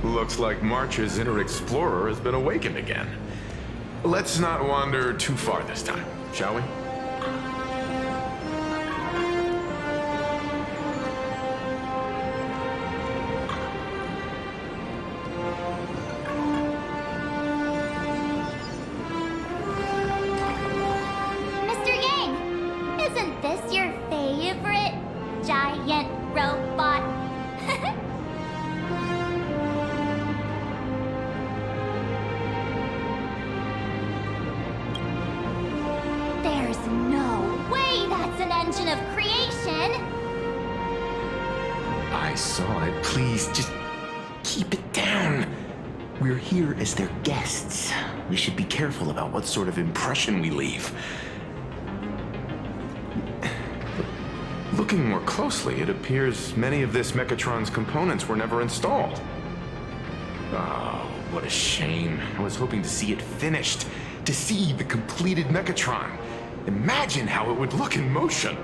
Looks like March's inner explorer has been awakened again. Let's not wander too far this time, shall we? Mr. Yang, isn't this your favorite giant robot? There's no way that's an engine of creation! I saw it. Please, just keep it down. We're here as their guests. We should be careful about what sort of impression we leave. Looking more closely, it appears many of this Mechatron's components were never installed. Oh, what a shame. I was hoping to see it finished, to see the completed Mechatron. Imagine how it would look in motion.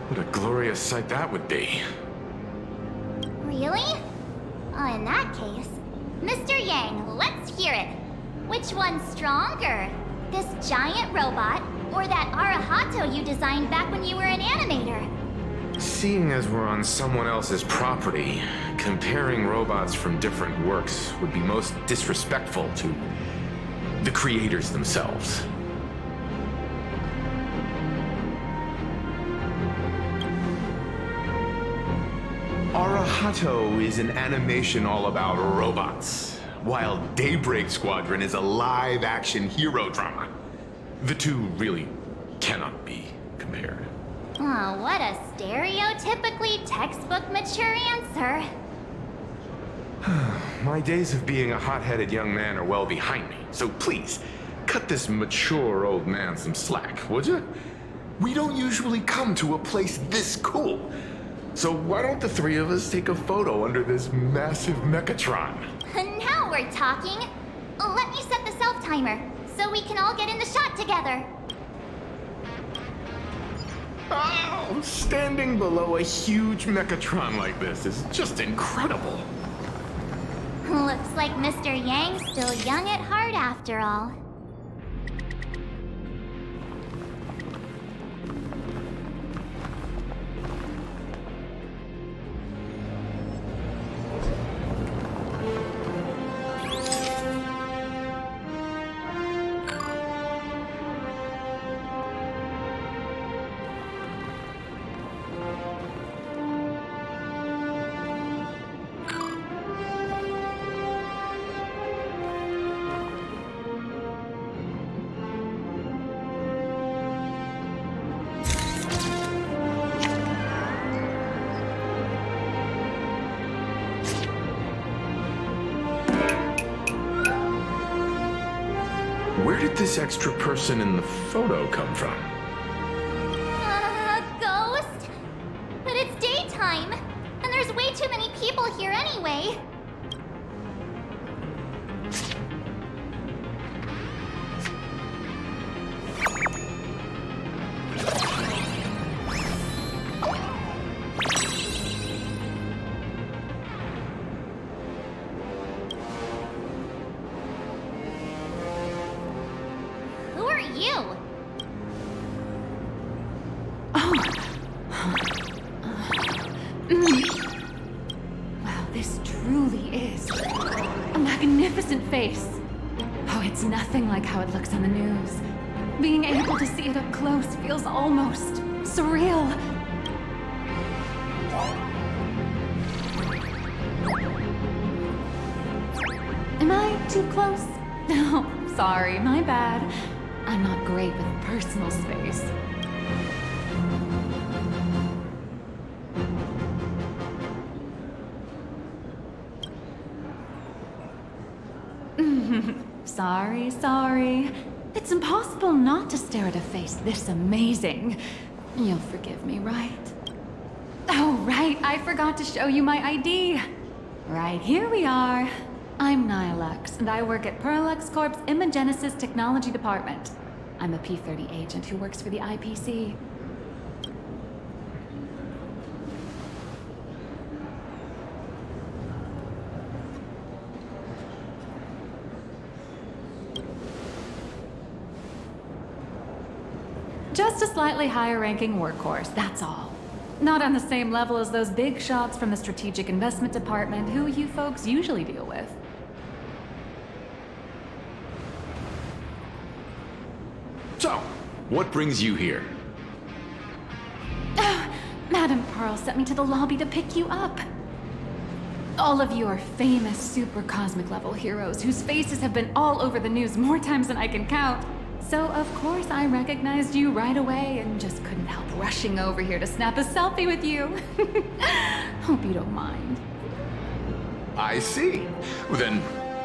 What a glorious sight that would be. Really? In that case, Mr. Yang, let's hear it. Which one's stronger? This giant robot, or that Arahato you designed back when you were an animator? Seeing as we're on someone else's property, comparing robots from different works would be most disrespectful to the creators themselves. Arahato is an animation all about robots, while Daybreak Squadron is a live-action hero drama. The two really cannot be compared. Oh, what a stereotypically textbook mature answer. My days of being a hot-headed young man are well behind me, so please, cut this mature old man some slack, would you? We don't usually come to a place this cool. So why don't the three of us take a photo under this massive Mechatron? Now we're talking. Let me set the self-timer, so we can all get in the shot together. Oh, standing below a huge Mechatron like this is just incredible. Looks like Mr. Yang's still young at heart after all. Where did this extra person in the photo come from? Ghost? But it's daytime, and there's way too many people here anyway. Who are you? Wow, this truly is a magnificent face. Oh, it's nothing like how it looks on the news. Being able to see it up close feels almost surreal. Am I too close? Oh, sorry, my bad. I'm not great with personal space. Sorry. It's impossible not to stare at a face this amazing. You'll forgive me, right? Oh, right, I forgot to show you my ID. Right, here we are. I'm Nihilux, and I work at Perlex Corp's Imagenesis Technology Department. I'm a P-30 agent who works for the IPC. Just a slightly higher-ranking workhorse, that's all. Not on the same level as those big shots from the Strategic Investment Department who you folks usually deal with. So, what brings you here? Madam Pearl sent me to the lobby to pick you up. All of you are famous super cosmic level heroes whose faces have been all over the news more times than I can count. So of course I recognized you right away and just couldn't help rushing over here to snap a selfie with you. Hope you don't mind. I see. Well, then,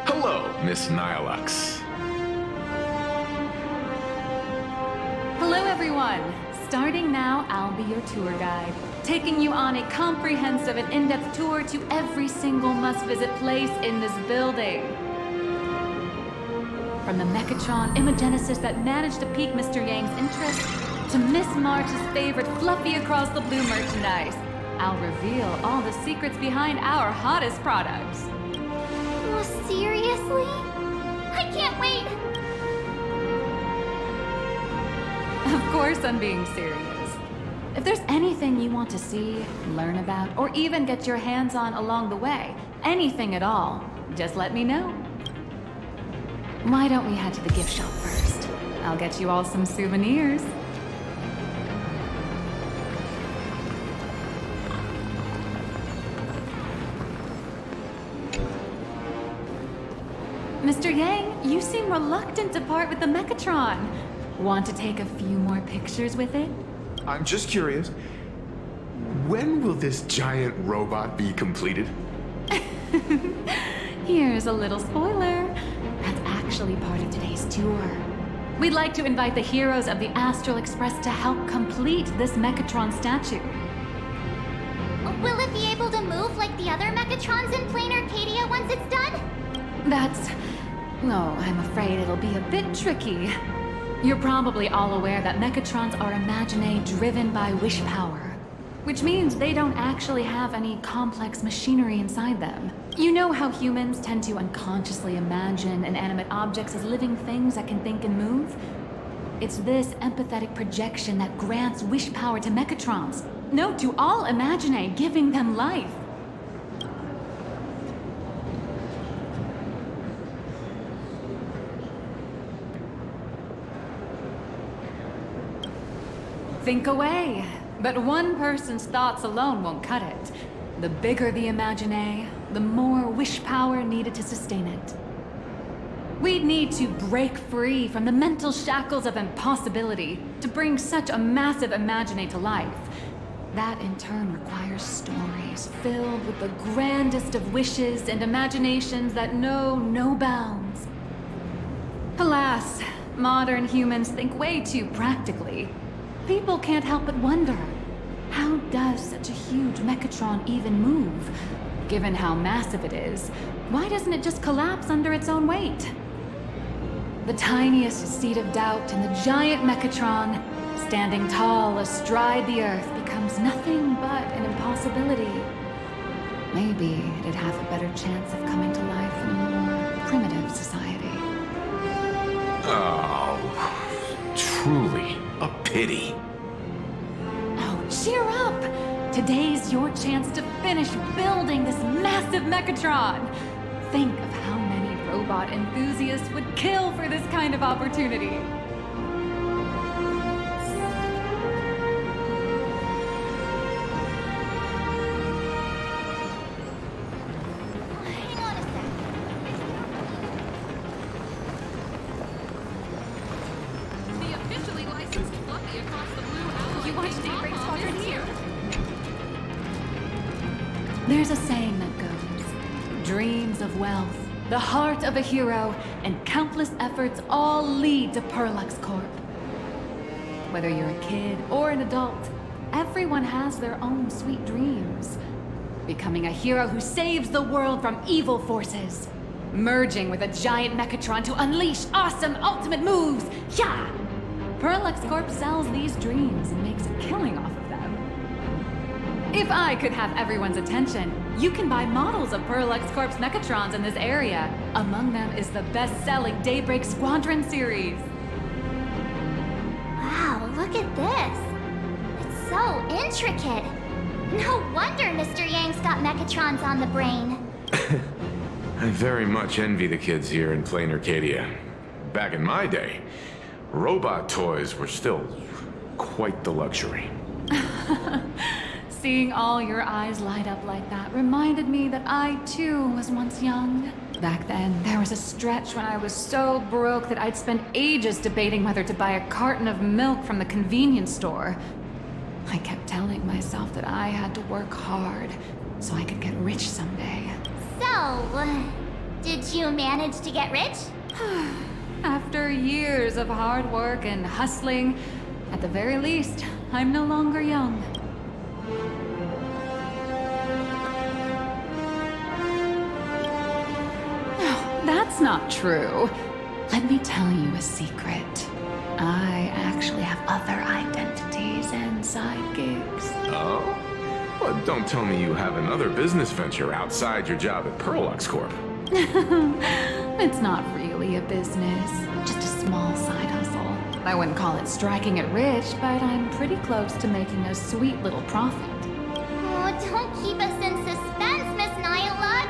hello, Miss Nihilux. Hello everyone! Starting now, I'll be your tour guide, taking you on a comprehensive and in-depth tour to every single must-visit place in this building. From the Mechatron imagenesis that managed to pique Mr. Yang's interest, to Miss March's favorite fluffy across the blue merchandise, I'll reveal all the secrets behind our hottest products. Oh, seriously? I can't wait! Of course I'm being serious. If there's anything you want to see, learn about, or even get your hands on along the way, anything at all, just let me know. Why don't we head to the gift shop first? I'll get you all some souvenirs. Mr. Yang, you seem reluctant to part with the Mechatron. Want to take a few more pictures with it? I'm just curious. When will this giant robot be completed? Here's a little spoiler. That's actually part of today's tour. We'd like to invite the heroes of the Astral Express to help complete this Mechatron statue. Will it be able to move like the other Mechatrons in Planarcadia once it's done? Oh, I'm afraid it'll be a bit tricky. You're probably all aware that Mechatrons are imaginae driven by wish power, which means they don't actually have any complex machinery inside them. You know how humans tend to unconsciously imagine inanimate objects as living things that can think and move? It's this empathetic projection that grants wish power to Mechatrons. No, to all imaginae, giving them life. Think away. But one person's thoughts alone won't cut it. The bigger the imaginae, the more wish power needed to sustain it. We'd need to break free from the mental shackles of impossibility to bring such a massive imaginae to life. That in turn requires stories filled with the grandest of wishes and imaginations that know no bounds. Alas, modern humans think way too practically. People can't help but wonder, how does such a huge Mechatron even move? Given how massive it is, why doesn't it just collapse under its own weight? The tiniest seed of doubt in the giant Mechatron, standing tall astride the Earth, becomes nothing but an impossibility. Maybe it'd have a better chance of coming to life in a more primitive society. Oh, truly a pity. Oh, cheer up! Today's your chance to finish building this massive Mechatron. Think of how many robot enthusiasts would kill for this kind of opportunity. Hang on a sec. The officially licensed fluffy across the blue alloy. You watch Big Daybreak Mama Squadron is here. There's a saying that goes, dreams of wealth, the heart of a hero, and countless efforts all lead to Perlux Corp. Whether you're a kid or an adult, everyone has their own sweet dreams. Becoming a hero who saves the world from evil forces. Merging with a giant Mechatron to unleash awesome ultimate moves. Yeah! Perlux Corp sells these dreams and makes a killing off of them. If I could have everyone's attention, you can buy models of Perlux Corp's Mechatrons in this area. Among them is the best-selling Daybreak Squadron series. Wow, look Look at this. It's so intricate. No wonder Mr. Yang's got Mechatrons on the brain. I very much envy the kids here in Planarcadia. Back in my day, robot toys were still quite the luxury. Seeing all your eyes light up like that reminded me that I, too, was once young. Back then, there was a stretch when I was so broke that I'd spend ages debating whether to buy a carton of milk from the convenience store. I kept telling myself that I had to work hard so I could get rich someday. So, did you manage to get rich? After years of hard work and hustling, at the very least, I'm no longer young. No, that's not true. Let me tell you a secret. I actually have other identities and side gigs. Oh? Well, don't tell me you have another business venture outside your job at Perlux Corp. It's not really a business, just a small side hustle. I wouldn't call it striking it rich, but I'm pretty close to making a sweet little profit. Oh, don't keep us in suspense, Miss Nihilux.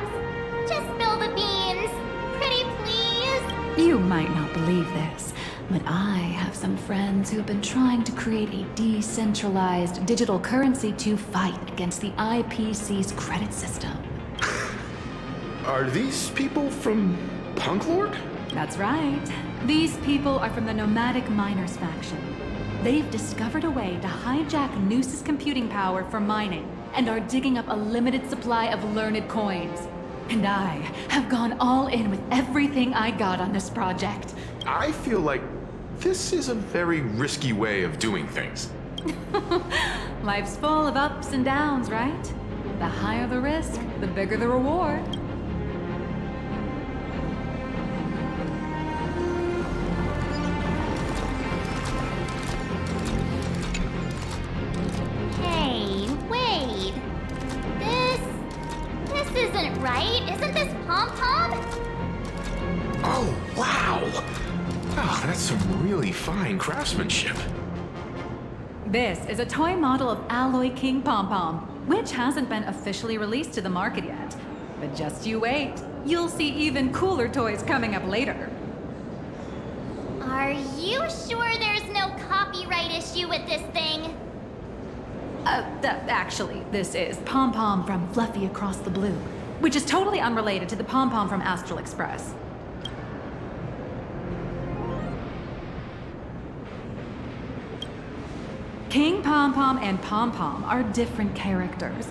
Just spill the beans. Pretty please. You might not believe this, but I have some friends who've been trying to create a decentralized digital currency to fight against the IPC's credit system. Are these people from Punk Lord? That's right. These people are from the Nomadic Miners faction. They've discovered a way to hijack Noose's computing power for mining and are digging up a limited supply of learned coins. And I have gone all in with everything I got on this project. I feel like this is a very risky way of doing things. Life's full of ups and downs, right? The higher the risk, the bigger the reward. Hey, wait. This isn't right. Isn't this Pom-Pom? Oh, wow! Oh, that's some really fine craftsmanship. This is a toy model of Alloy King Pom-Pom, which hasn't been officially released to the market yet. But just you wait. You'll see even cooler toys coming up later. Are you sure there's no copyright issue with this thing? Actually, this is Pom-Pom from Fluffy Across the Blue, which is totally unrelated to the Pom-Pom from Astral Express. King Pom-Pom and Pom-Pom are different characters.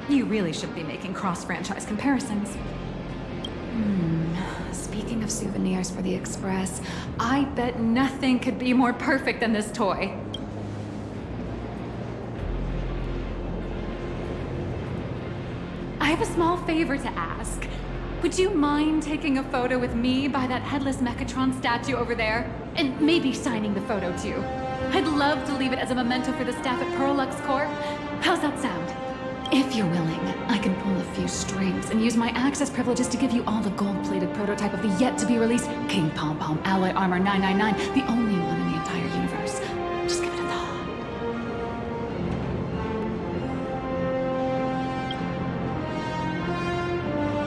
You really should be making cross-franchise comparisons. Speaking of souvenirs for the Express, I bet nothing could be more perfect than this toy. I have a small favor to ask. Would you mind taking a photo with me by that headless Mechatron statue over there? And maybe signing the photo too. I'd love to leave it as a memento for the staff at Perlux Corp. How's that sound? If you're willing, I can pull a few strings and use my access privileges to give you all the gold-plated prototype of the yet-to-be-released King Pom-Pom Alloy Armor 999, the only one in the entire universe. Just give it a thought.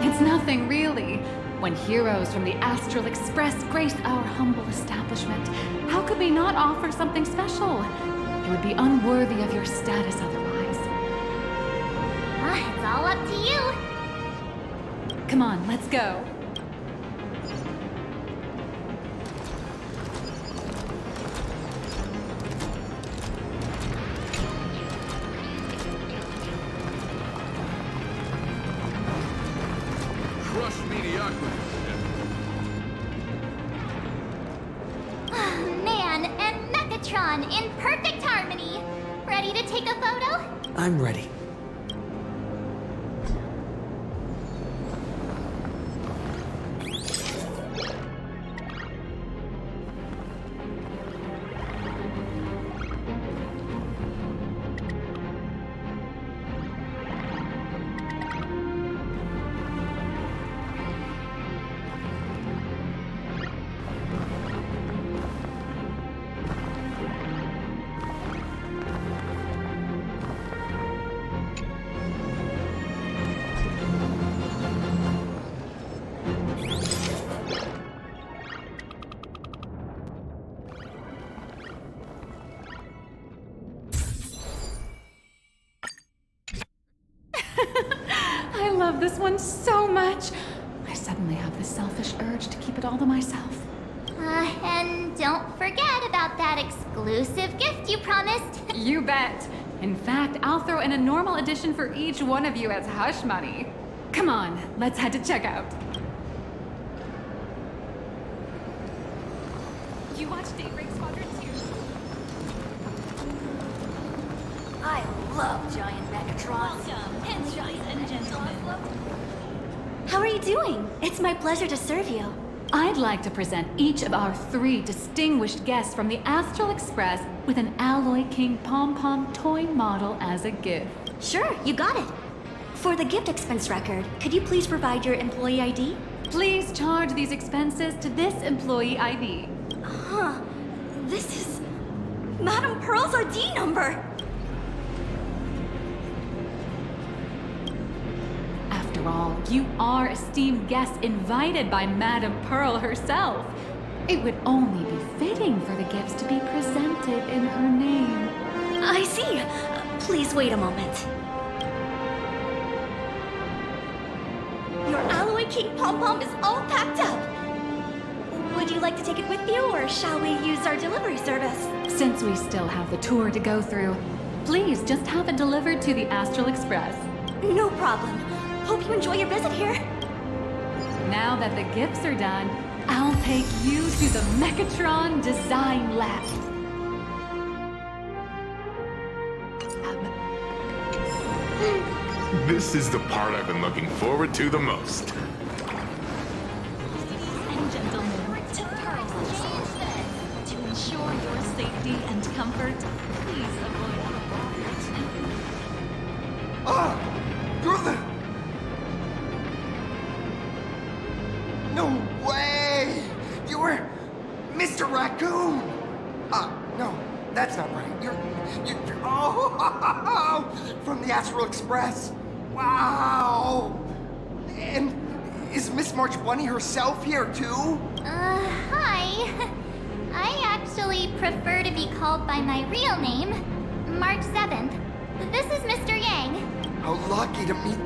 It's nothing, really. When heroes from the Astral Express grace our humble establishment, how could we not offer something special? It would be unworthy of your status otherwise. It's all up to you. Come on, let's go. Crush mediocrity. Man and Mechatron in perfect harmony. Ready to take a photo? I'm ready. love this one so much. I suddenly have this selfish urge to keep it all to myself. And don't forget about that exclusive gift you promised. You bet. In fact, I'll throw in a normal edition for each one of you as hush money. Come on, let's head to checkout. You watch Daybreak Squadrons here? I love giant Megatrons. Welcome, and gentlemen. How are you doing? It's my pleasure to serve you. I'd like to present each of our 3 distinguished guests from the Astral Express with an Alloy King Pom-Pom toy model as a gift. Sure, you got it. For the gift expense record, could you please provide your employee ID? Please charge these expenses to this employee ID. Huh. This is Madame Pearl's ID number. After all, you are esteemed guests invited by Madame Pearl herself. It would only be fitting for the gifts to be presented in her name. I see. Please wait a moment. Your Alloy King Pom-Pom is all packed up. Would you like to take it with you, or shall we use our delivery service? Since we still have the tour to go through, please just have it delivered to the Astral Express. No problem. Hope you enjoy your visit here. Now that the gifts are done, I'll take you to the Mechatron Design Lab. This is the part I've been looking forward to the most. And gentlemen, to Pearl's to ensure your safety and comfort, please avoid the Ah! You're the... No way! You were Mr. Raccoon! No, that's not right. You're oh! From the Astral Express. Wow! And is Miss March Bunny herself here too? Hi. I actually prefer to be called by my real name, March 7th. This is Mr. Yang. How lucky to meet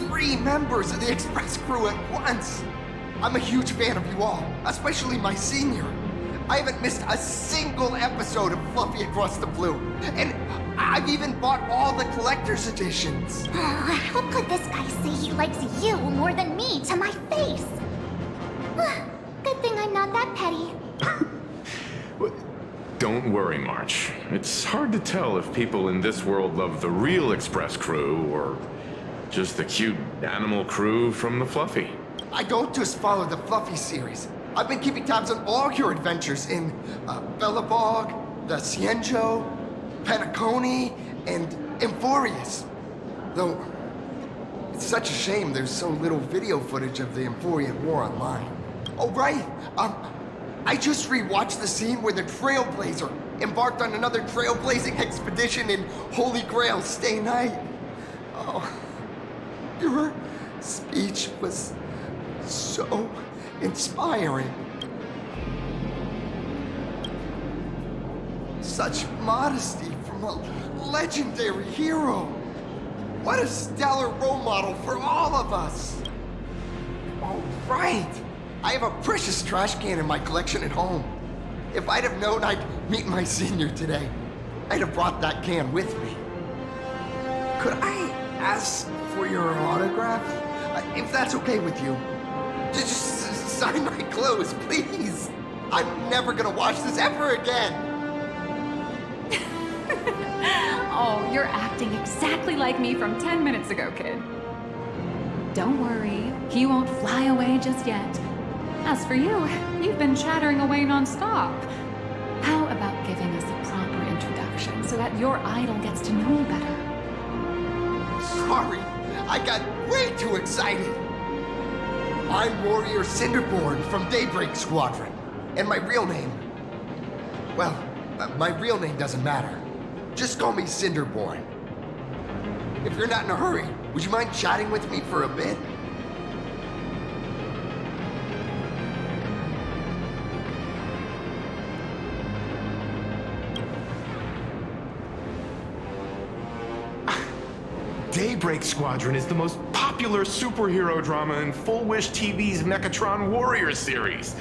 3 members of the Express crew at once! I'm a huge fan of you all, especially my senior. I haven't missed a single episode of Fluffy Across the Blue, and I've even bought all the collector's editions. How could this guy say he likes you more than me to my face? Good thing I'm not that petty. Don't worry, March. It's hard to tell if people in this world love the real Express crew or just the cute animal crew from the Fluffy. I don't just follow the Fluffy series. I've been keeping tabs on all your adventures in Bellabog, the Cienjo, Penacony, and Emphorius. Though, it's such a shame there's so little video footage of the Emphorian War online. Oh, right. I just rewatched the scene where the Trailblazer embarked on another trailblazing expedition in Holy Grail Stay Night. Oh, your speech was so inspiring. Such modesty from a legendary hero. What a stellar role model for all of us. Oh, right. I have a precious trash can in my collection at home. If I'd have known I'd meet my senior today, I'd have brought that can with me. Could I ask for your autograph? If that's okay with you. Just sign my clothes, please. I'm never gonna watch this ever again. Oh, you're acting exactly like me from 10 minutes ago, kid. Don't worry, he won't fly away just yet. As for you, you've been chattering away non-stop. How about giving us a proper introduction so that your idol gets to know you better? Sorry, I got way too excited. I'm Warrior Cinderborn from Daybreak Squadron. And my real name... Well, my real name doesn't matter. Just call me Cinderborn. If you're not in a hurry, would you mind chatting with me for a bit? Daybreak Squadron is the most popular superhero drama in Full Wish TV's Mechatron Warriors series,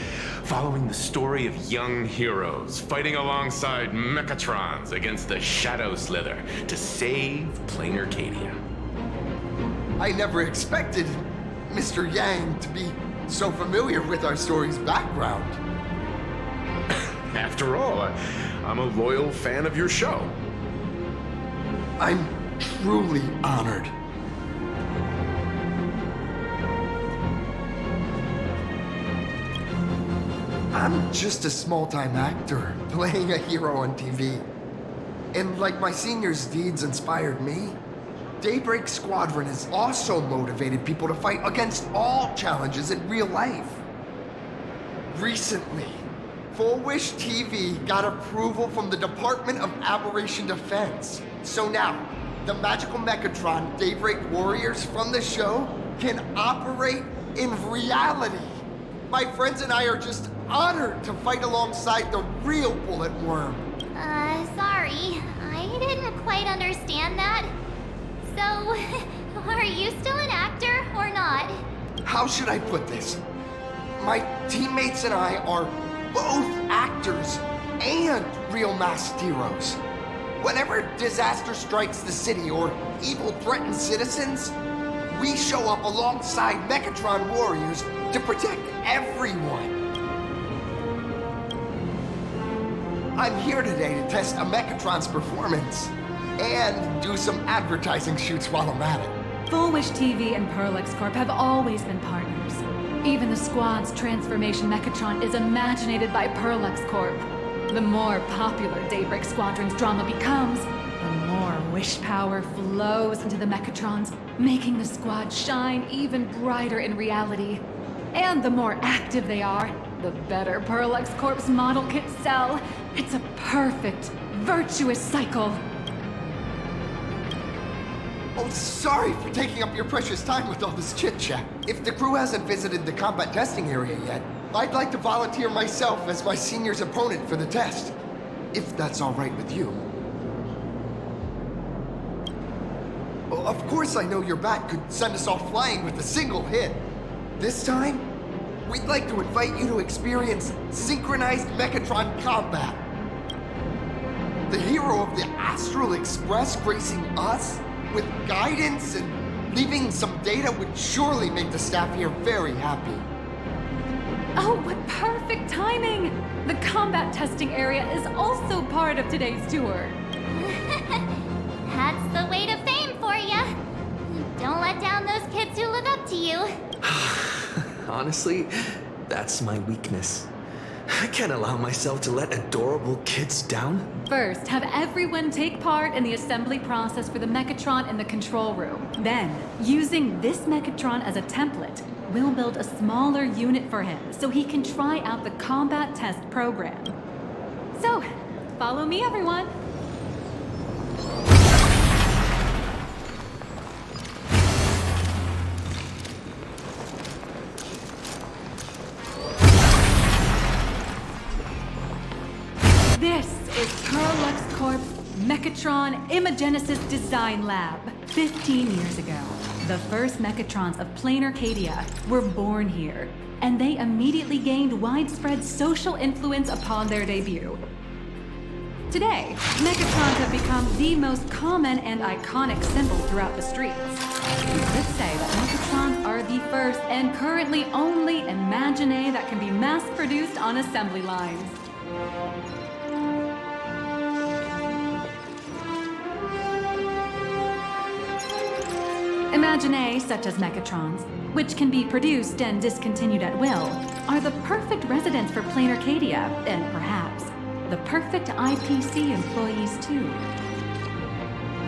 following the story of young heroes fighting alongside Mechatrons against the Shadow Slither to save Planarcadia. I never expected Mr. Yang to be so familiar with our story's background. After all, I'm a loyal fan of your show. I'm truly honored. I'm just a small-time actor playing a hero on TV. And like my senior's deeds inspired me, Daybreak Squadron has also motivated people to fight against all challenges in real life. Recently, Full Wish TV got approval from the Department of Aberration Defense. So now, the magical Mechatron Daybreak Warriors from the show can operate in reality. My friends and I are just honored to fight alongside the real Bullet Worm. Sorry. I didn't quite understand that. So, are you still an actor or not? How should I put this? My teammates and I are both actors and real masked heroes. Whenever disaster strikes the city or evil threatens citizens, we show up alongside Mechatron warriors to protect everyone. I'm here today to test a Mechatron's performance and do some advertising shoots while I'm at it. Full Wish TV and Perlex Corp have always been partners. Even the squad's transformation Mechatron is imaginated by Perlex Corp. The more popular Daybreak Squadron's drama becomes, the more wish power flows into the Mechatrons, making the squad shine even brighter in reality. And the more active they are, the better Perlex Corp's model kits sell. It's a perfect, virtuous cycle. Oh, sorry for taking up your precious time with all this chit-chat. If the crew hasn't visited the combat testing area yet, I'd like to volunteer myself as my senior's opponent for the test. If that's all right with you. Well, of course I know your bat could send us all flying with a single hit. This time, we'd like to invite you to experience synchronized Mechatron combat. The hero of the Astral Express gracing us with guidance and leaving some data would surely make the staff here very happy. Oh, what perfect timing! The combat testing area is also part of today's tour. That's the way to fame for ya. Don't let down those kids who look up to you. Honestly, that's my weakness. I can't allow myself to let adorable kids down. First, have everyone take part in the assembly process for the Mechatron in the control room. Then, using this Mechatron as a template, we'll build a smaller unit for him so he can try out the combat test program. So, follow me, everyone. This is Perlex Corp's Mechatron Imagenesis Design Lab. 15 years ago, the first Mechatrons of Planarcadia were born here, and they immediately gained widespread social influence upon their debut. Today, Mechatrons have become the most common and iconic symbol throughout the streets. We could say that Mechatrons are the first and currently only imaginae that can be mass-produced on assembly lines. Imaginae, such as Mechatrons, which can be produced and discontinued at will, are the perfect residents for Planarcadia, and perhaps the perfect IPC employees too.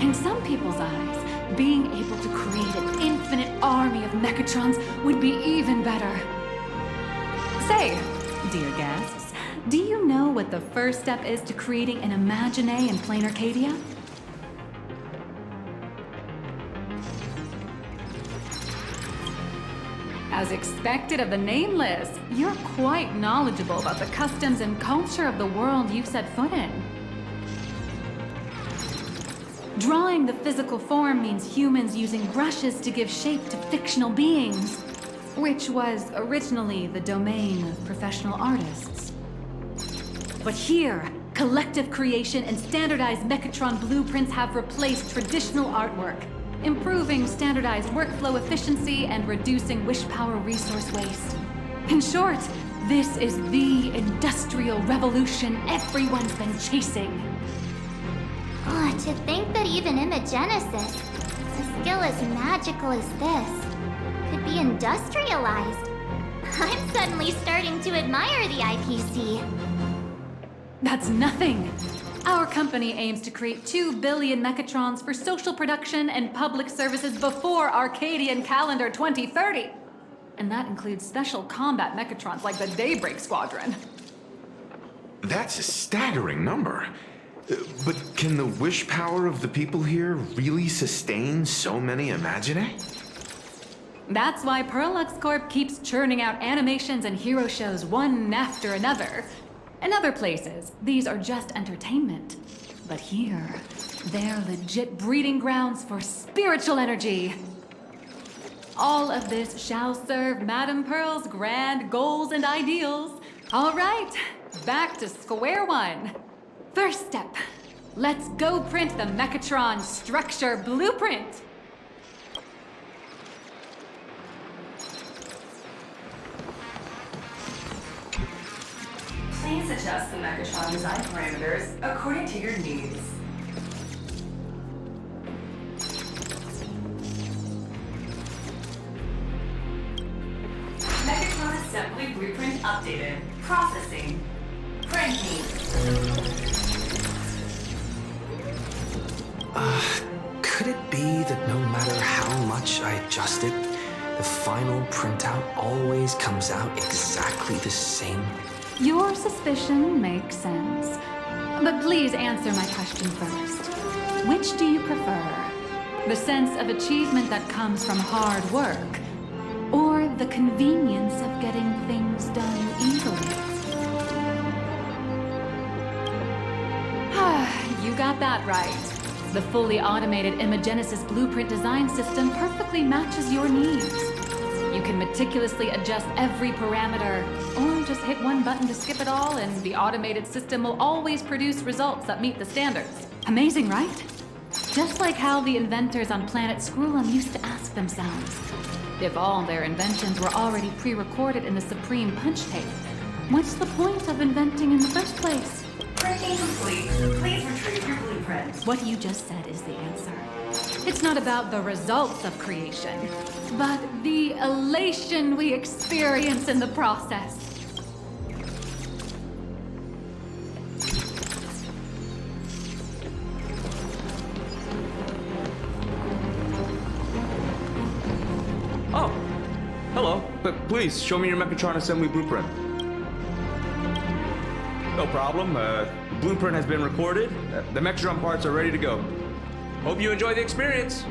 In some people's eyes, being able to create an infinite army of Mechatrons would be even better. Say, dear guests, do you know what the first step is to creating an Imaginae in Planarcadia? As expected of the Nameless, you're quite knowledgeable about the customs and culture of the world you've set foot in. Drawing the physical form means humans using brushes to give shape to fictional beings, which was originally the domain of professional artists. But here, collective creation and standardized Mechatron blueprints have replaced traditional artwork, improving standardized workflow efficiency and reducing wish power resource waste. In short, this is the industrial revolution everyone's been chasing. Oh, to think that even imagenesis, a skill as magical as this, could be industrialized. I'm suddenly starting to admire the IPC. That's nothing. Our company aims to create 2 billion Mechatrons for social production and public services before Arcadian calendar 2030. And that includes special combat Mechatrons like the Daybreak Squadron. That's a staggering number. But can the wish power of the people here really sustain so many Imaginae? That's why Perlux Corp keeps churning out animations and hero shows one after another. In other places, these are just entertainment. But here, they're legit breeding grounds for spiritual energy. All of this shall serve Madame Pearl's grand goals and ideals. All right, back to square one. First step, let's go print the Mechatron structure blueprint. Please adjust the Mechatron design parameters according to your needs. Mechatron assembly blueprint updated. Processing. Printing. Could it be that no matter how much I adjust it, the final printout always comes out exactly the same? Your suspicion makes sense. But please answer my question first. Which do you prefer? The sense of achievement that comes from hard work, or the convenience of getting things done easily? You got that right. The fully automated Imagenesis blueprint design system perfectly matches your needs. You can meticulously adjust every parameter, or just hit one button to skip it all, and the automated system will always produce results that meet the standards. Amazing, right? Just like how the inventors on planet Screwlum used to ask themselves, if all their inventions were already pre-recorded in the Supreme Punch Tape, what's the point of inventing in the first place? Printing complete. Please retrieve your blueprint. What you just said is the answer. It's not about the results of creation, but the elation we experience in the process. Oh, hello. But please, show me your Mechatron assembly blueprint. No problem. The blueprint has been recorded. The Mechatron parts are ready to go. Hope you enjoy the experience.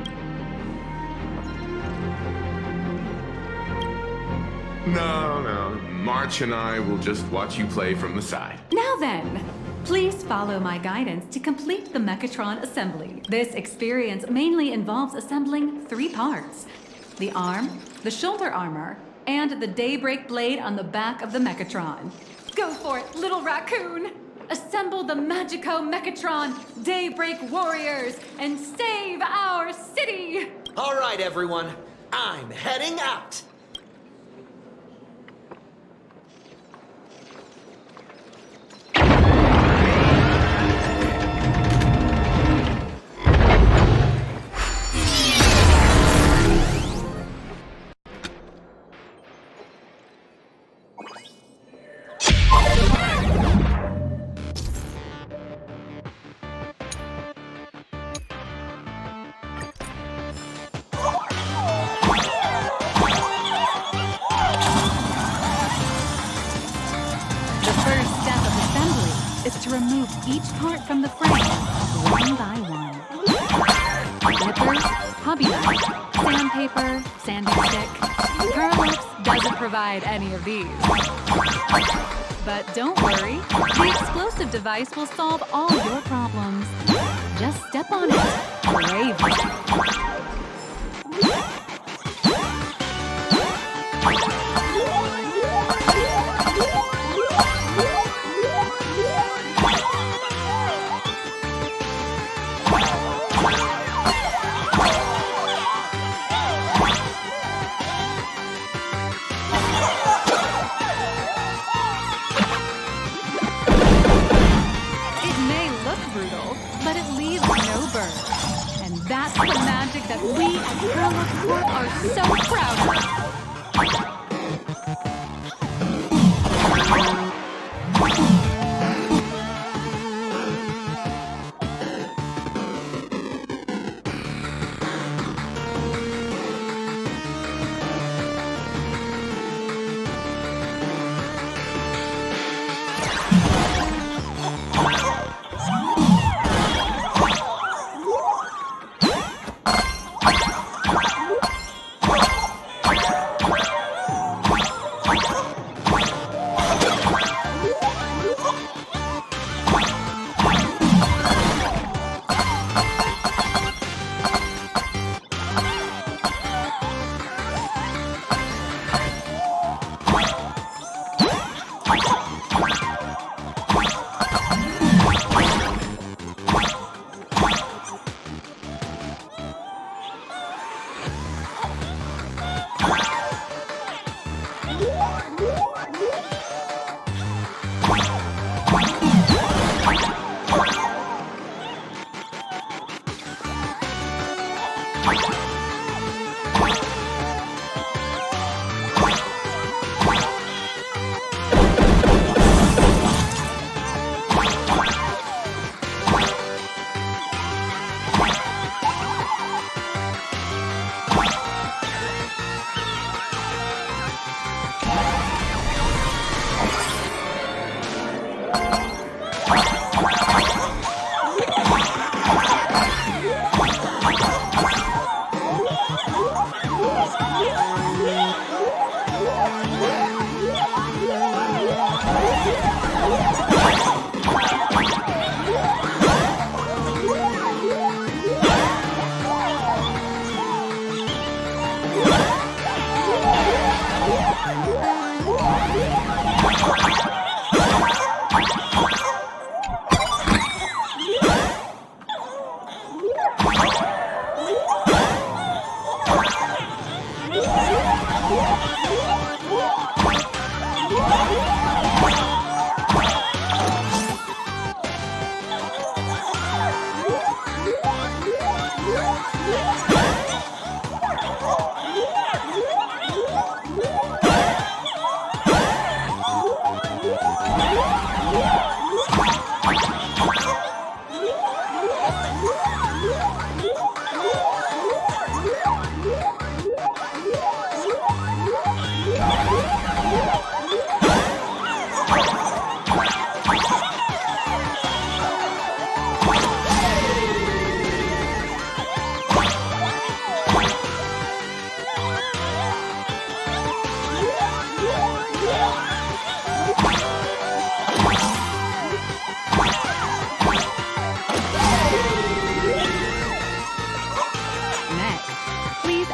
No. March and I will just watch you play from the side. Now then, please follow my guidance to complete the Mechatron assembly. This experience mainly involves assembling 3 parts: the arm, the shoulder armor, and the Daybreak blade on the back of the Mechatron. Go for it, little raccoon! Assemble the Magico Mechatron Daybreak Warriors and save our city! All right, everyone. I'm heading out. To remove each part from the frame, one by one. Clippers, hobby knife, sandpaper, sanding stick. Perlux doesn't provide any of these. But don't worry, the explosive device will solve all your problems. just step on it bravely. But it leaves no burn. And that's the magic that we at Trailblazer Corp are so proud of.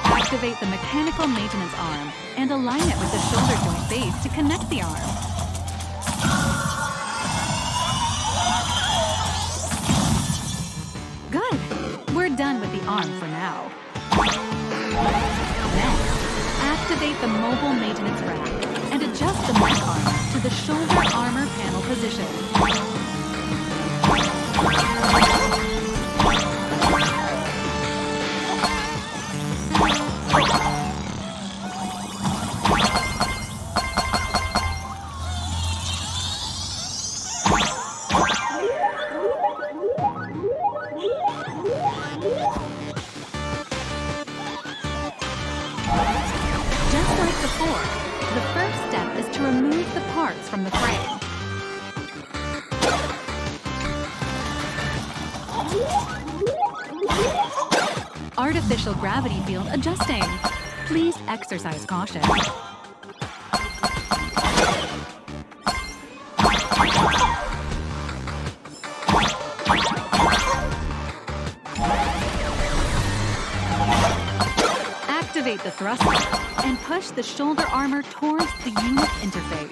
Activate the mechanical maintenance arm and align it with the shoulder joint base to connect the arm. Good. We're done with the arm for now. Next, activate the mobile maintenance rack and adjust the mech arm to the shoulder armor panel position. The first step is to remove the parts from the frame. Artificial gravity field adjusting. Please exercise caution. activate the thruster and push the shoulder armor towards the unit interface.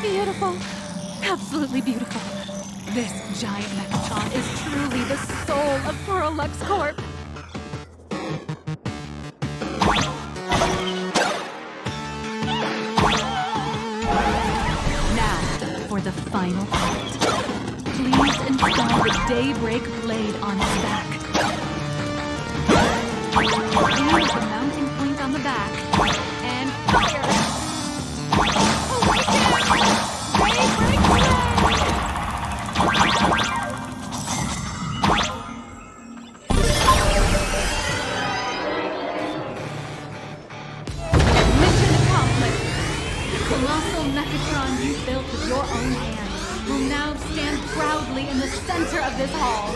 Beautiful. Absolutely beautiful. This giant Mechatron is truly the soul of Hsrlux Corp. Now, for the final part. Please install the Daybreak blade on its back. Aim at the mounting point on the back, and fire! Mission accomplished! The colossal Mechatron you built with your own hands will now stand proudly in the center of this hall.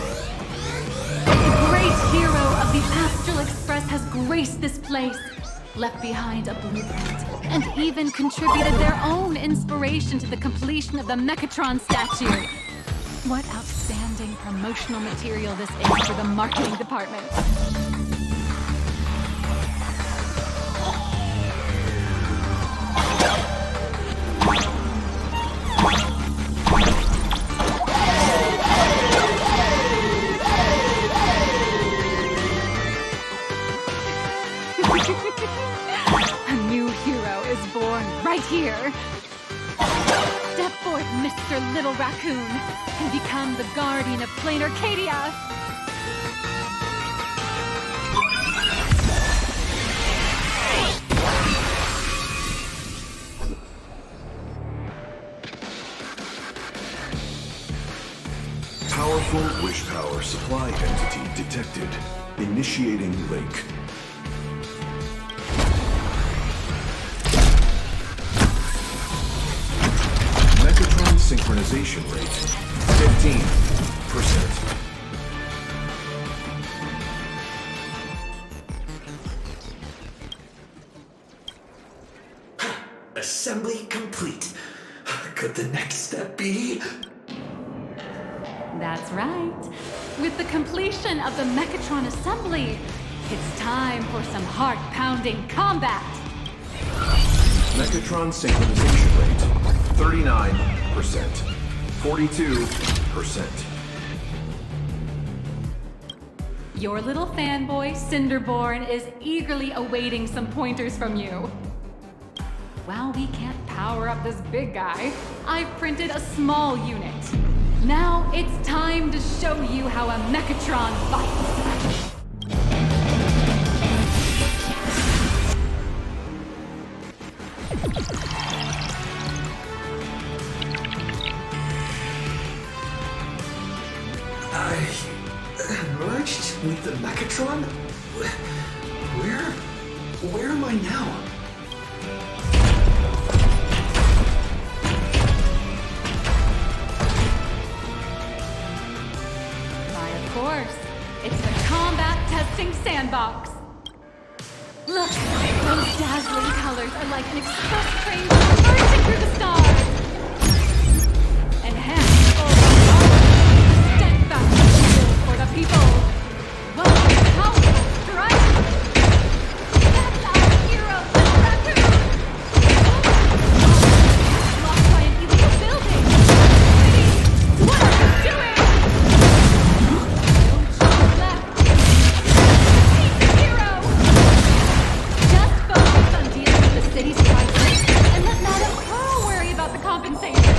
The great hero of the Astral Express has graced this place, left behind a blueprint, and even contributed their own inspiration to the completion of the Mechatron statue. What outstanding promotional material this is for the marketing department. A new hero is born right here. Step forth, Mr. Little Raccoon, and become the guardian of Planarcadia. Powerful wish power supply entity detected. Initiating link. Synchronization rate 15%. Assembly complete. Could the next step be? That's right. With the completion of the Mechatron assembly, it's time for some heart-pounding combat. Mechatron synchronization rate 39%. 42%. Your little fanboy, Cinderborn, is eagerly awaiting some pointers from you. While we can't power up this big guy, I've printed a small unit. Now it's time to show you how a Mechatron fights. Merged with the Mechatron? Where am I now? Why, of course. It's the combat testing sandbox. Look, those dazzling colors are like an express train bursting through the stars. Enhanced full steadfast for the people. Welcome to House Strike. That's our hero, the raccoon. Locked by an illegal building. Lady, what are you doing? No choice left. He's the hero. Just focus on dealing with the city's crisis and let Madame Pearl worry about the compensation.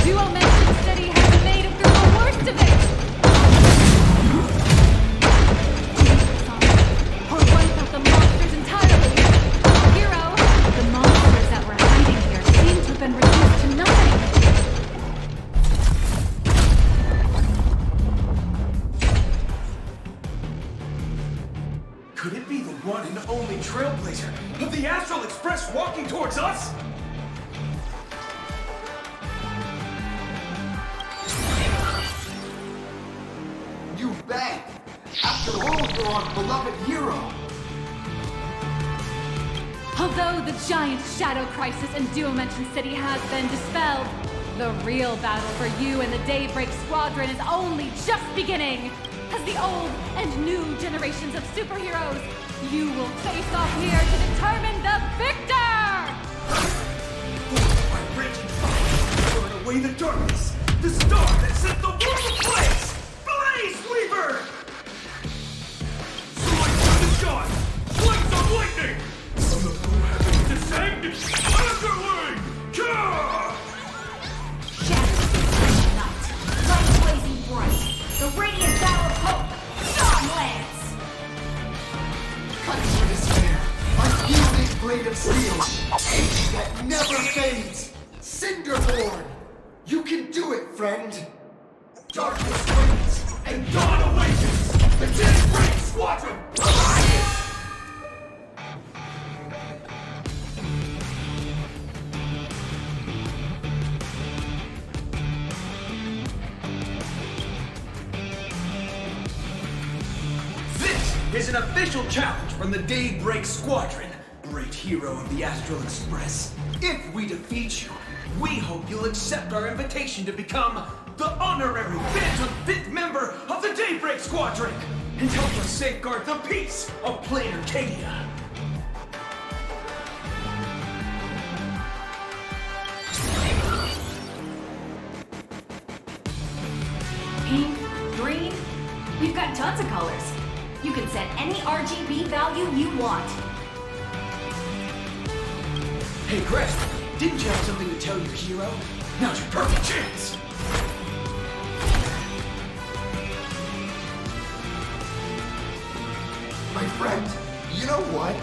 Duo Mansion City has made it through the worst of it! Or wipe out the monsters entirely! Hero, the monsters that were hiding here seem to have been reduced to nothing! Could it be the one and only Trailblazer of the Astral Express walking towards us? for our beloved hero. Although the giant shadow crisis in Dimension City has been dispelled, the real battle for you and the Daybreak Squadron is only just beginning. As the old and new generations of superheroes, you will face off here to determine the victor! My raging fire, burn away the darkness, the star that set the world ablaze! Blaze Weaver! Slice from the sky, flames of lightning! From the blue heavens descend, Underling! Shadows night, light blazing bright, the radiant battle of hope, dawn lands! Cut through despair. I feel this blade of steel. Hate that never fades. Cinderborn. You can do it, friend. Darkness waits and dawn awakens. The Daybreak Squadron arises. Is an official challenge from the Daybreak Squadron, great hero of the Astral Express. If we defeat you, we hope you'll accept our invitation to become the honorary Phantom 5th member of the Daybreak Squadron and help us safeguard the peace of Planarcadia. Pink, green, we've got tons of colors. You can set any RGB value you want. Hey, Crest, didn't you have something to tell your hero? Now's your perfect chance! My friend, you know what?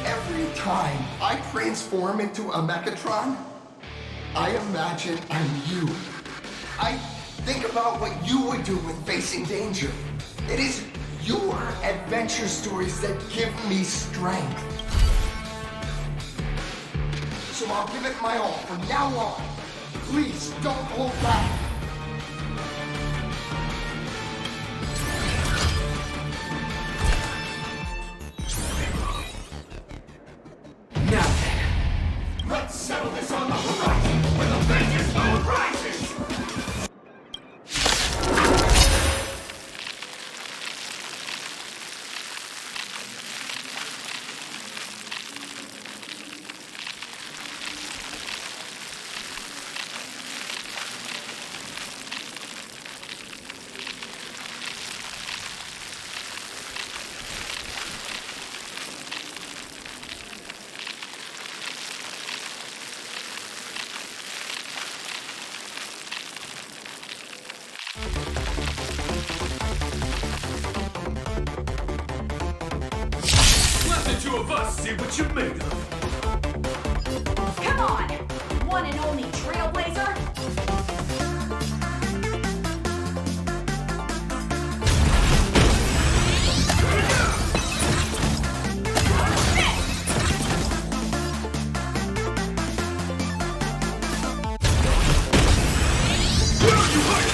Every time I transform into a Mechatron, I imagine I'm you. I think about what you would do when facing danger. It is your adventure stories that give me strength. So I'll give it my all from now on. Please don't hold back. Now then, let's settle this on the horizon where the vengeance moon rises! Let the two of us see what you're made of. Come on! One and only Trailblazer! Where are you hiding?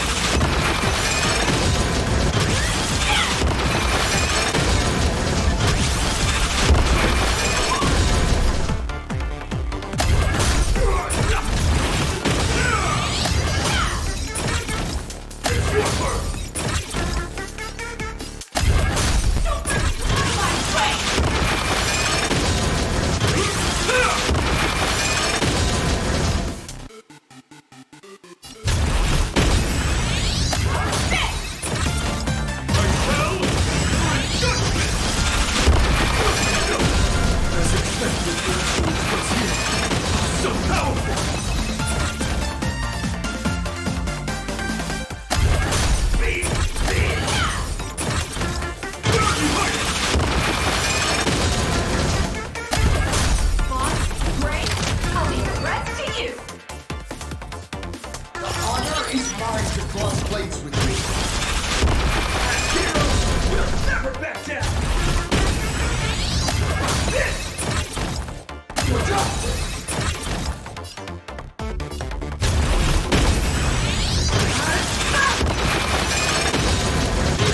So powerful! Speed! Speed! Where are you hiding? Boss, Gray, I'll leave the rest to you! The honor is mine to cross blades with you. as heroes, we'll never back down! This! Watch out!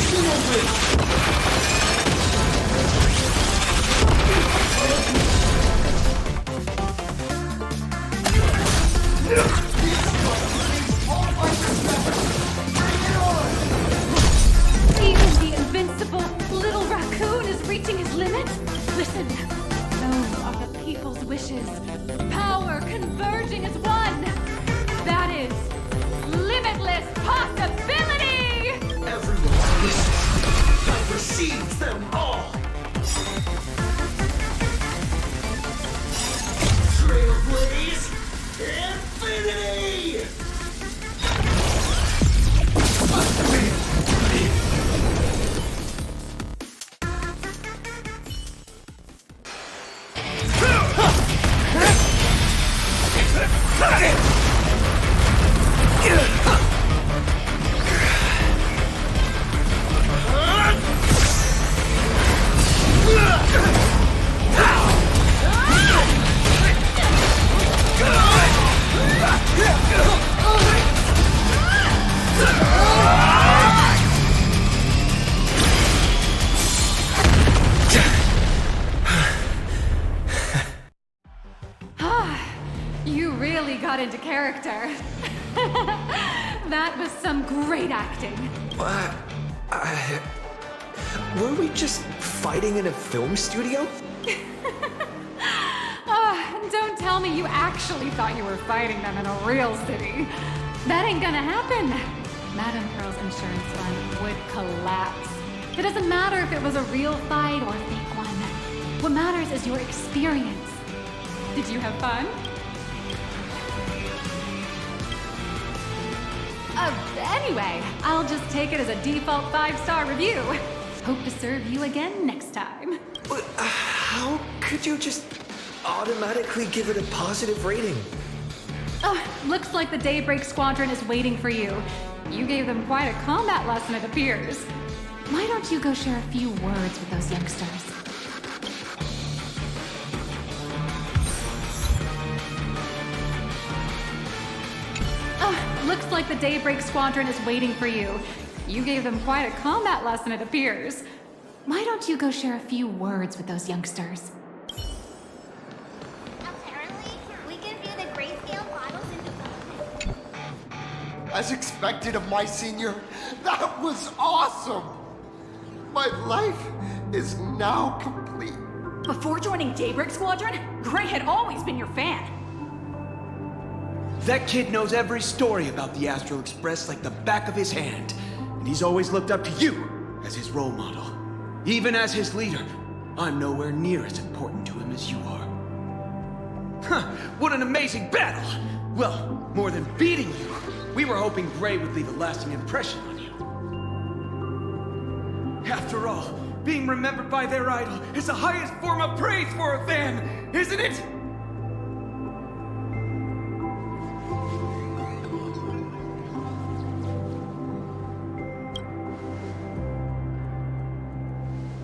Single win! endless possibility! Everyone's wishes have received them all. Trailblaze Infinity! You really got into character. That was some great acting. Were we just fighting in a film studio? Don't tell me you actually thought you were fighting them in a real city. That ain't gonna happen. Madame Pearl's insurance fund would collapse. It doesn't matter if it was a real fight or a fake one. What matters is your experience. Did you have fun? Anyway, I'll just take it as a default 5-star review. Hope to serve you again next time. But how could you just automatically give it a positive rating? Looks like the Daybreak Squadron is waiting for you. You gave them quite a combat lesson, it appears. Why don't you go share a few words with those youngsters? Looks like the Daybreak Squadron is waiting for you. You gave them quite a combat lesson, it appears. Why don't you go share a few words with those youngsters? Apparently, we can view the grayscale models in development. As expected of my senior, that was awesome! My life is now complete. Before joining Daybreak Squadron, Gray had always been your fan. That kid knows every story about the Astral Express like the back of his hand. And he's always looked up to you as his role model. Even as his leader, I'm nowhere near as important to him as you are. Huh, what an amazing battle! Well, more than beating you, we were hoping Gray would leave a lasting impression on you. After all, being remembered by their idol is the highest form of praise for a fan, isn't it?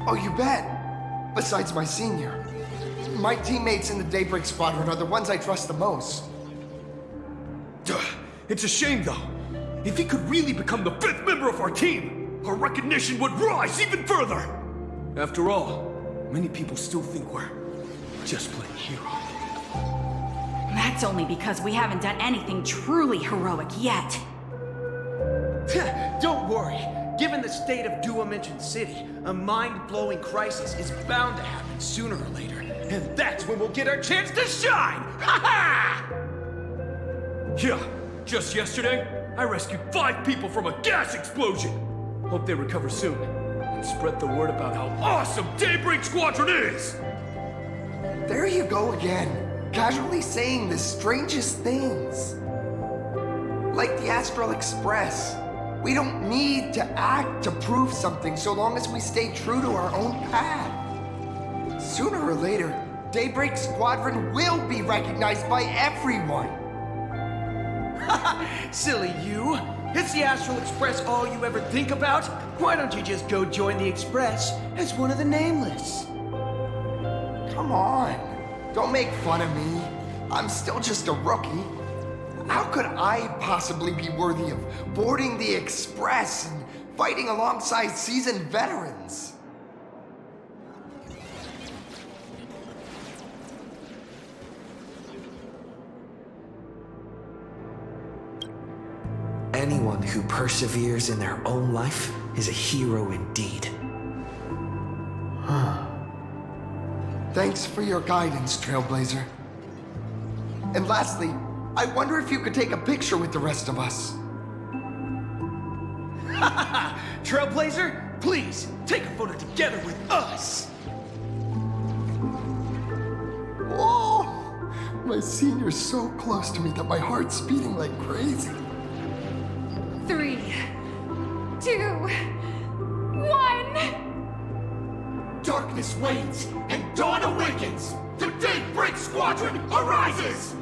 Oh, you bet. Besides my senior. My teammates in the Daybreak Squadron are the ones I trust the most. It's a shame, though. If he could really become the 5th member of our team, our recognition would rise even further. After all, many people still think we're just plain hero. That's only because we haven't done anything truly heroic yet. Don't worry. Given the state of Duo-Mention City, a mind-blowing crisis is bound to happen sooner or later. And that's when we'll get our chance to shine! Ha-ha! Yeah, just yesterday, I rescued 5 people from a gas explosion. Hope they recover soon. And spread the word about how awesome Daybreak Squadron is! There you go again. Casually saying the strangest things. Like the Astral Express. We don't need to act to prove something so long as we stay true to our own path. Sooner or later, Daybreak Squadron will be recognized by everyone. Silly you! Is the Astral Express all you ever think about? Why don't you just go join the Express as one of the Nameless? Come on. Don't make fun of me. I'm still just a rookie. How could I possibly be worthy of boarding the Express and fighting alongside seasoned veterans? Anyone who perseveres in their own life is a hero indeed. Thanks for your guidance, Trailblazer. And lastly, I wonder if you could take a picture with the rest of us. Trailblazer, please take a photo together with us. Whoa! My senior's so close to me that my heart's beating like crazy. 3, 2, 1. Darkness wanes and dawn awakens. The Daybreak Squadron arises.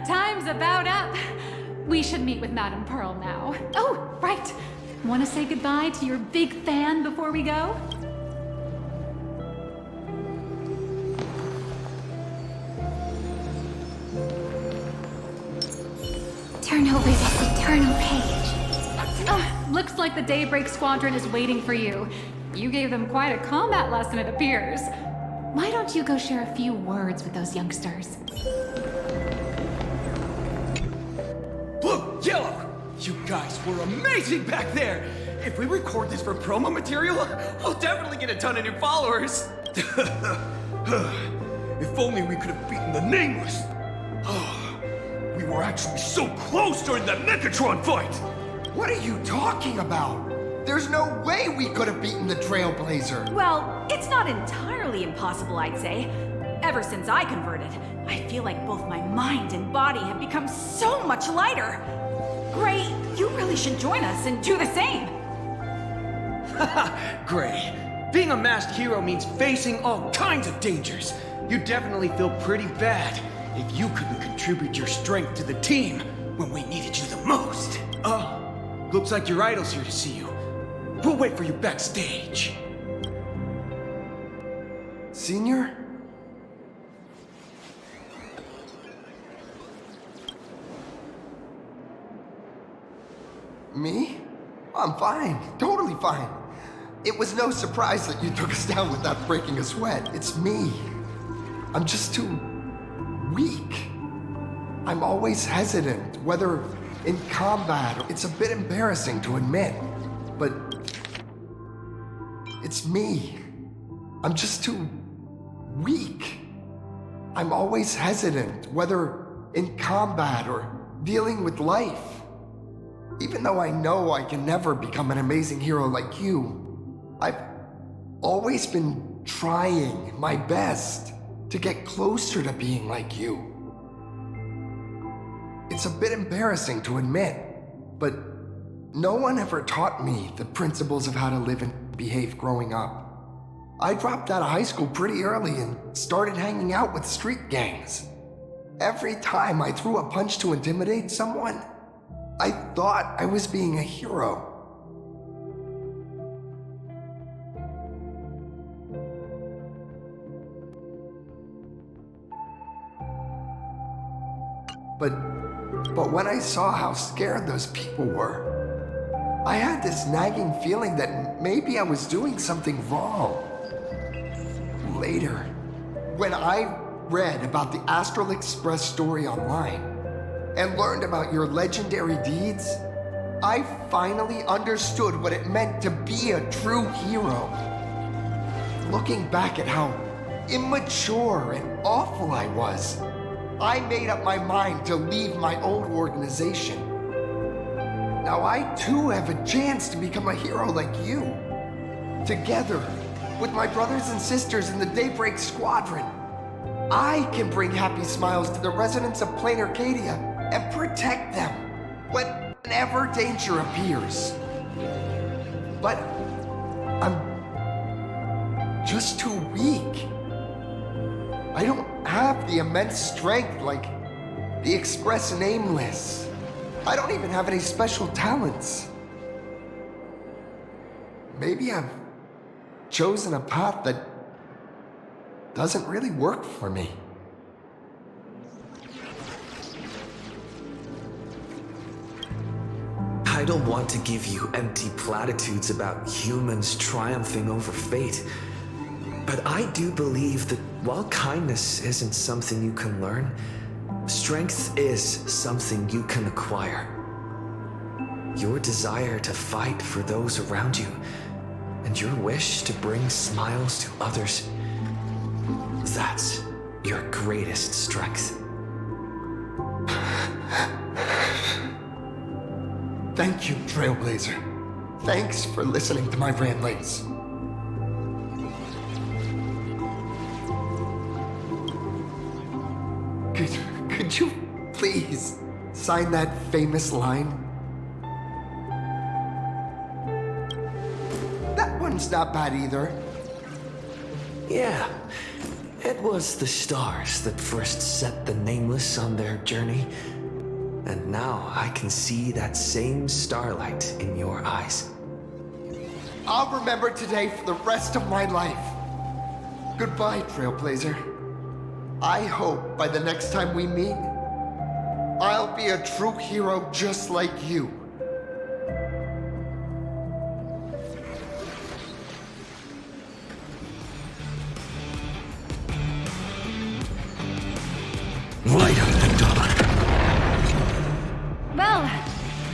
Time's about up. We should meet with Madame Pearl now. Oh, right. Want to say goodbye to your big fan before we go? Turn over this eternal page. Looks like the Daybreak Squadron is waiting for you. You gave them quite a combat lesson, it appears. Why don't you go share a few words with those youngsters? Blue, yellow, you guys were amazing back there. If we record this for promo material, we'll definitely get a ton of new followers. If only we could have beaten the Nameless. We were actually so close during that Megatron fight. What are you talking about? There's no way we could have beaten the Trailblazer. Well, it's not entirely impossible, I'd say. Ever since I converted, I feel like both my mind and body have become so much lighter. Gray, you really should join us and do the same. Gray, being a masked hero means facing all kinds of dangers. You definitely feel pretty bad if you couldn't contribute your strength to the team when we needed you the most. Looks like your idol's here to see you. We'll wait for you backstage. Senior? Me? I'm fine. Totally fine. It was no surprise that you took us down without breaking a sweat. It's me. I'm just too weak. I'm always hesitant, whether in combat. It's a bit embarrassing to admit, but it's me. I'm just too weak. I'm always hesitant, whether in combat or dealing with life. Even though I know I can never become an amazing hero like you, I've always been trying my best to get closer to being like you. It's a bit embarrassing to admit, but no one ever taught me the principles of how to live and behave growing up. I dropped out of high school pretty early and started hanging out with street gangs. Every time I threw a punch to intimidate someone, I thought I was being a hero. But when I saw how scared those people were, I had this nagging feeling that maybe I was doing something wrong. Later, when I read about the Astral Express story online and learned about your legendary deeds, I finally understood what it meant to be a true hero. Looking back at how immature and awful I was, I made up my mind to leave my old organization. Now I too have a chance to become a hero like you. Together with my brothers and sisters in the Daybreak Squadron, I can bring happy smiles to the residents of Planarcadia and protect them whenever danger appears. But I'm just too weak. I don't have the immense strength like the Express Nameless. I don't even have any special talents. Maybe I've chosen a path that doesn't really work for me. I don't want to give you empty platitudes about humans triumphing over fate, but I do believe that while kindness isn't something you can learn, strength is something you can acquire. Your desire to fight for those around you, and your wish to bring smiles to others, that's your greatest strength. Thank you, Trailblazer. Thanks for listening to my ramblings. Could you please sign that famous line? That one's not bad either. Yeah, it was the stars that first set the Nameless on their journey. And now I can see that same starlight in your eyes. I'll remember today for the rest of my life. Goodbye, Trailblazer. I hope by the next time we meet, I'll be a true hero just like you. Light up the dawn. Well,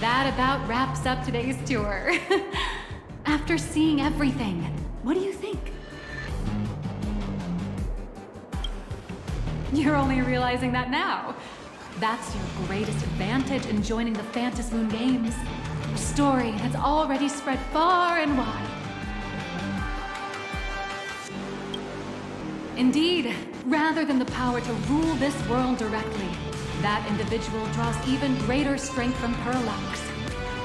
that about wraps up today's tour. After seeing everything, what do you think? You're only realizing that now. That's your greatest advantage in joining the Phantom Moon Games. A story that's already spread far and wide. Indeed, rather than the power to rule this world directly, that individual draws even greater strength from Hsrleaks.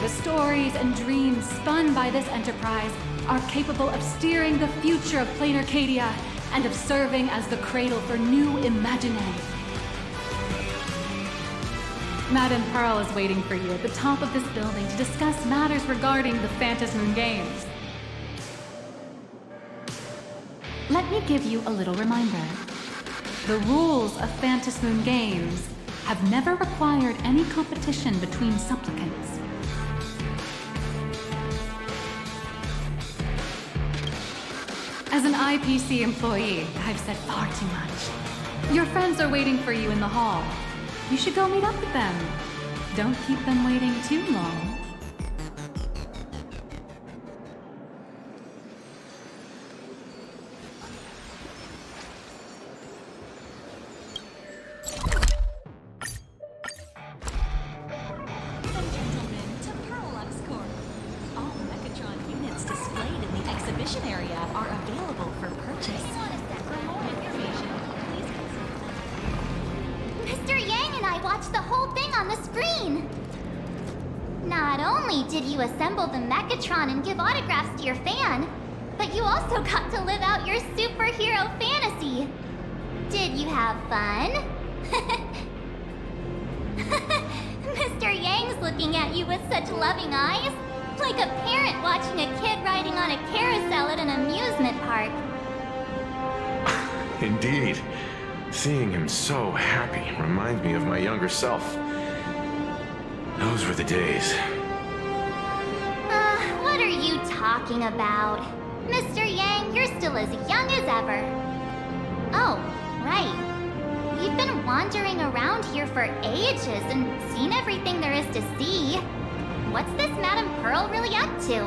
The stories and dreams spun by this enterprise are capable of steering the future of Planarcadia and of serving as the cradle for new imaginary. Madame Pearl is waiting for you at the top of this building to discuss matters regarding the Phantom Moon Games. Let me give you a little reminder. The rules of Phantom Moon Games have never required any competition between supplicants. As an IPC employee, I've said far too much. Your friends are waiting for you in the hall. You should go meet up with them. Don't keep them waiting too long. And give autographs to your fan, but you also got to live out your superhero fantasy. Did you have fun? Mr. Yang's looking at you with such loving eyes, like a parent watching a kid riding on a carousel at an amusement park. Indeed. Seeing him so happy reminds me of my younger self. Those were the days. What are you talking about? Mr. Yang, you're still as young as ever. Oh, right. You've been wandering around here for ages and seen everything there is to see. What's this Madame Pearl really up to?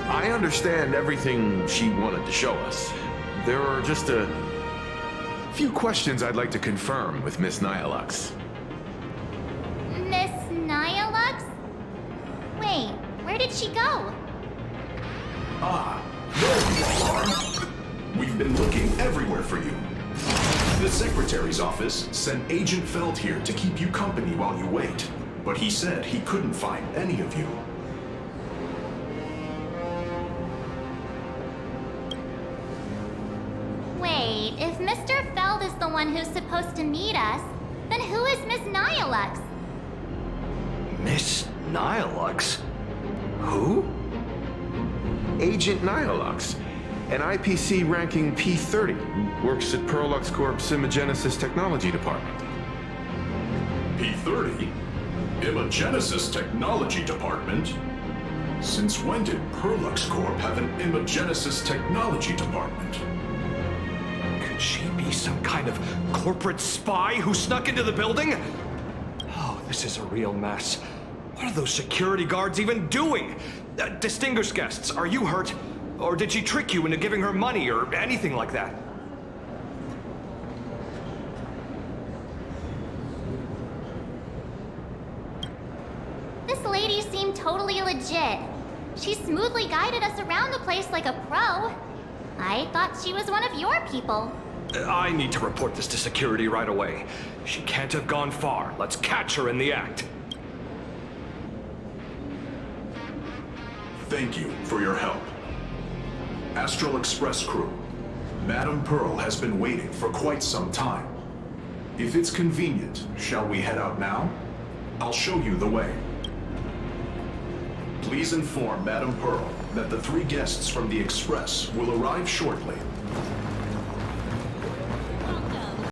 I understand everything she wanted to show us. There are just a few questions I'd like to confirm with Miss Nihilux. Miss Nihilux? Wait. Where did she go? Ah, there you are. We've been looking everywhere for you. The Secretary's office sent Agent Feld here to keep you company while you wait, but he said he couldn't find any of you. Wait, if Mr. Feld is the one who's supposed to meet us, then who is Miss Nihilux? Miss Nihilux? Who? Agent Nihilux, an IPC ranking P30, who works at Perlux Corp's Imagenesis Technology Department. P30? Imagenesis Technology Department? Since when did Perlux Corp have an Imagenesis Technology Department? Could she be some kind of corporate spy who snuck into the building? Oh, this is a real mess. What are those security guards even doing? Distinguished guests, are you hurt? Or did she trick you into giving her money or anything like that? This lady seemed totally legit. She smoothly guided us around the place like a pro. I thought she was one of your people. I need to report this to security right away. She can't have gone far. Let's catch her in the act. Thank you for your help. Astral Express crew, Madame Pearl has been waiting for quite some time. If it's convenient, shall we head out now? I'll show you the way. Please inform Madame Pearl that the 3 guests from the Express will arrive shortly.